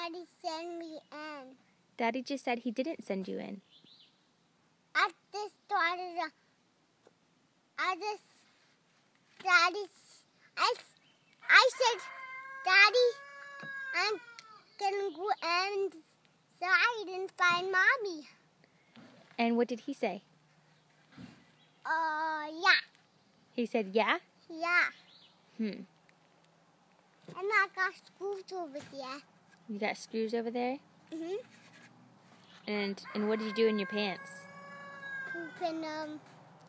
Daddy sent me in. Daddy just said he didn't send you in. I just started. I said, Daddy, I'm gonna go inside and find Mommy. And what did he say? Yeah. He said, yeah? Yeah. And I got screws over there. You got screws over there? Mhm. And what did you do in your pants? Pooping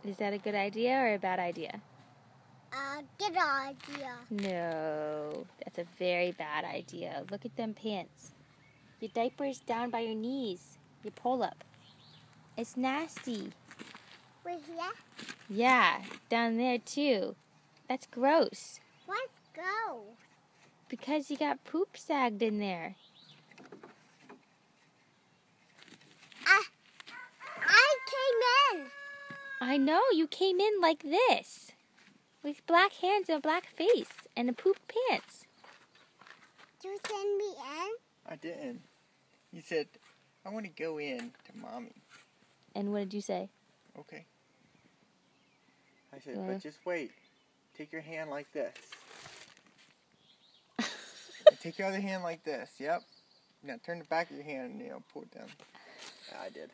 Is that a good idea or a bad idea? good idea. No, that's a very bad idea. Look at them pants. Your diaper's down by your knees. Your pull-up. It's nasty. Right here? Yeah, down there too. That's gross. Let's go. Because you got poop sagged in there. I came in. I know, you came in like this. With black hands and a black face and a poop pants. Did you send me in? I didn't. He said, I want to go in to Mommy. And what did you say? Okay. I said, but just wait. Take your hand like this. And take your other hand like this. Yep. Now turn the back of your hand and pull it down. Yeah, I did.